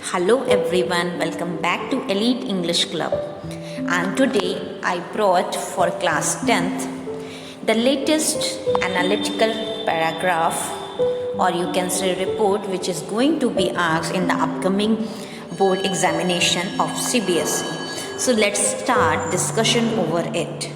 Hello everyone, welcome back to Elite English Club. And today I brought for class 10th the latest analytical paragraph, or you can say report, which is going to be asked in the upcoming board examination of CBSE. So let's start discussion over it.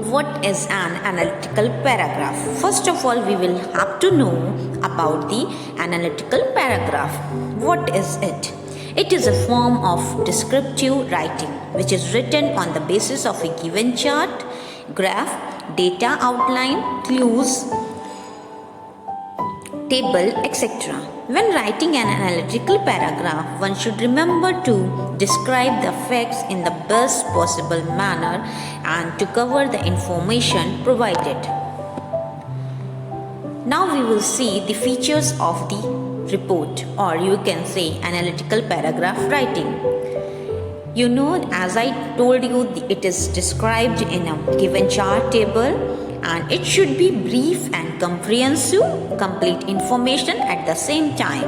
What is an analytical paragraph? First of all, we will have to know about the analytical paragraph. What is it? It is a form of descriptive writing which is written on the basis of a given chart, graph, data outline, clues, table, etc. When writing an analytical paragraph, one should remember to describe the facts in the best possible manner and to cover the information provided. Now we will see the features of the report, or you can say analytical paragraph writing. You know, as I told you, it is described in a given chart table, and it should be brief and comprehensive, complete information at the same time.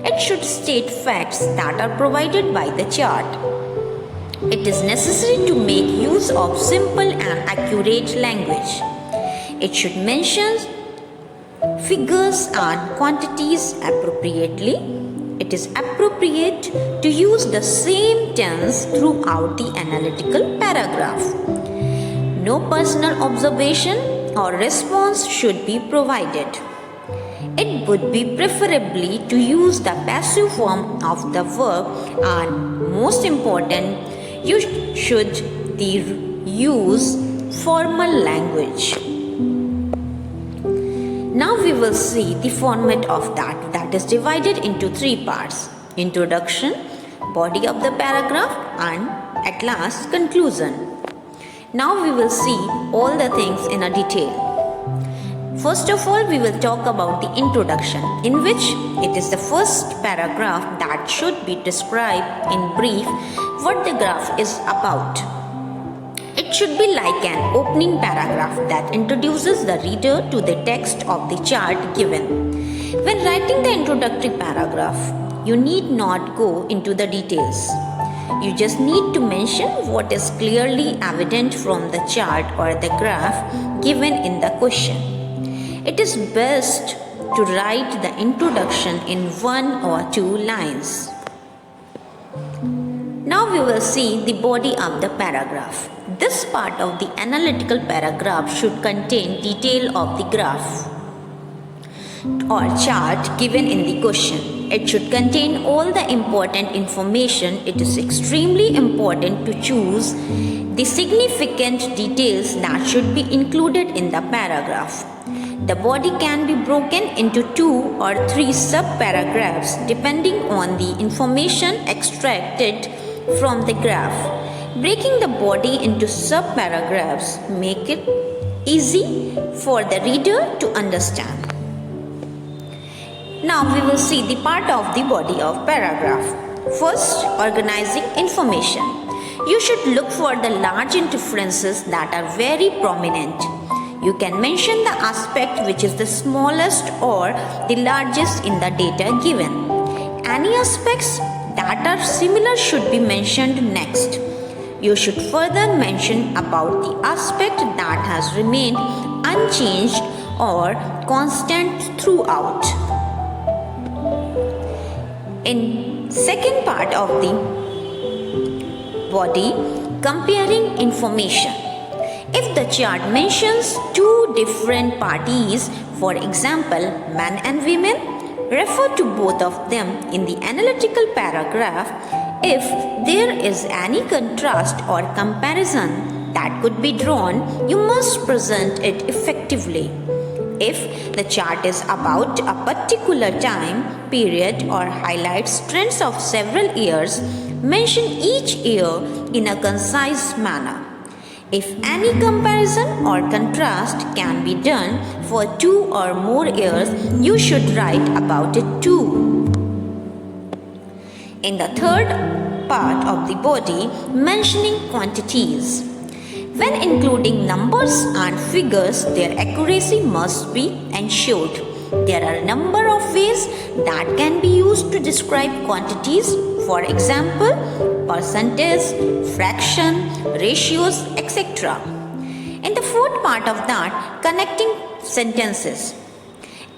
It should state facts that are provided by the chart. It is necessary to make use of simple and accurate language. It should mention figures and quantities appropriately. It is appropriate to use the same tense throughout the analytical paragraph. No personal observation or response should be provided. It would be preferably to use the passive form of the verb, and most important, you should use formal language. Now we will see the format of that is divided into three parts: introduction, body of the paragraph, and at last conclusion. Now we will see all the things in a detail. First of all, we will talk about the introduction, in which it is the first paragraph that should be described in brief what the graph is about. It should be like an opening paragraph that introduces the reader to the text of the chart given. When writing the introductory paragraph, you need not go into the details. You just need to mention what is clearly evident from the chart or the graph given in the question. It is best to write the introduction in 1 or 2 lines. Now we will see the body of the paragraph. This part of the analytical paragraph should contain detail of the graph or chart given in the question. It should contain all the important information. It is extremely important to choose the significant details that should be included in the paragraph. The body can be broken into 2 or 3 sub-paragraphs depending on the information extracted from the graph. Breaking the body into sub-paragraphs make it easy for the reader to understand. Now we will see the part of the body of paragraph. First, organizing information. You should look for the large differences that are very prominent. You can mention the aspect which is the smallest or the largest in the data given. Any aspects that are similar should be mentioned next. You should further mention about the aspect that has remained unchanged or constant throughout. In second part of the body, comparing information. If the chart mentions 2 different parties, for example, men and women, refer to both of them in the analytical paragraph. If there is any contrast or comparison that could be drawn, you must present it effectively. If the chart is about a particular time period or highlights trends of several years, mention each year in a concise manner. If any comparison or contrast can be done for 2 or more years, you should write about it too. In the third part of the body, mentioning quantities. When including numbers and figures, their accuracy must be ensured. There are a number of ways that can be used to describe quantities. For example, percentage, fraction, ratios, etc. In the fourth part of that, connecting sentences.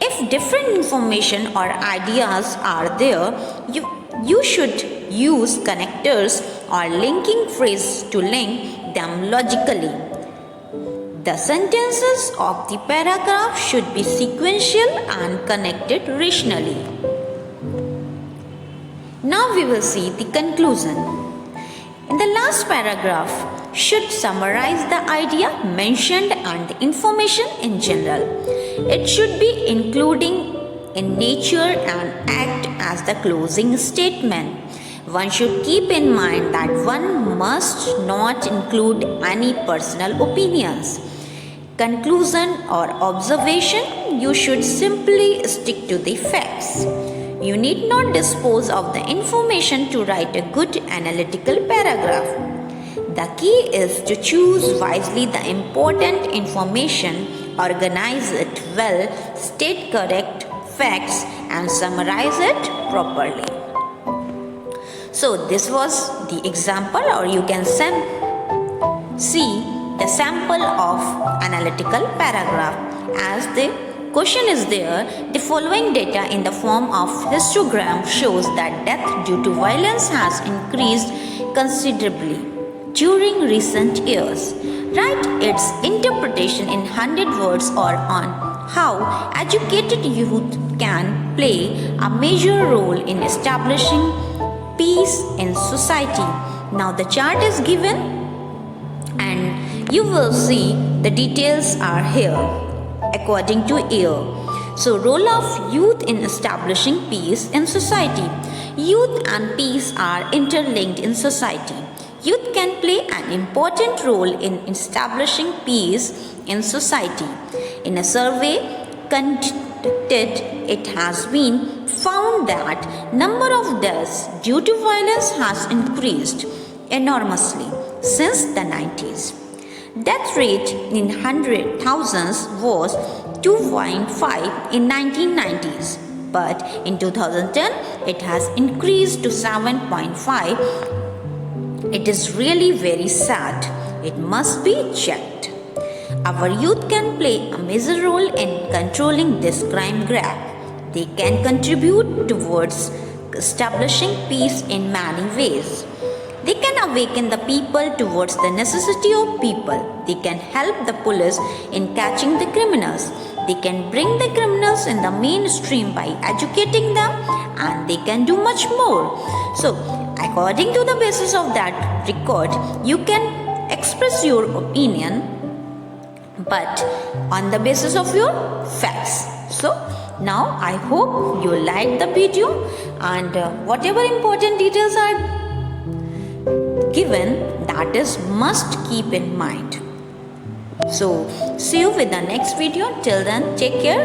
If different information or ideas are there, you should use connectors or linking phrases to link them logically. The sentences of the paragraph should be sequential and connected rationally. Now we will see the conclusion. In the last paragraph should summarize the idea mentioned and the information in general. It should be including in nature and act as the closing statement. One should keep in mind that one must not include any personal opinions. Conclusion or observation, you should simply stick to the facts. You need not dispose of the information to write a good analytical paragraph. The key is to choose wisely the important information, organize it well, state correct facts, and summarize it properly. So this was the example, or you can see the sample of analytical paragraph. As the question is there, the following data in the form of histogram shows that death due to violence has increased considerably during recent years. Write its interpretation in 100 words or on how educated youth can play a major role in establishing peace in society. Now the chart is given and you will see the details are here according to year. So, role of youth in establishing peace in society. Youth and peace are interlinked in society. Youth can play an important role in establishing peace in society. In a survey conducted, it has been found that number of deaths due to violence has increased enormously since the 90s. Death rate in 100,000 was 2.5 in 1990s, but in 2010 it has increased to 7.5. It is really very sad. It must be checked. Our youth can play a major role in controlling this crime graph. They can contribute towards establishing peace in many ways. They can awaken the people towards the necessity of people. They can help the police in catching the criminals. They can bring the criminals in the mainstream by educating them, and they can do much more. So, according to the basis of that record, you can express your opinion, but on the basis of your facts. So, now I hope you liked the video, and whatever important details are given, that is must keep in mind. So see you with the next video. Till then, take care.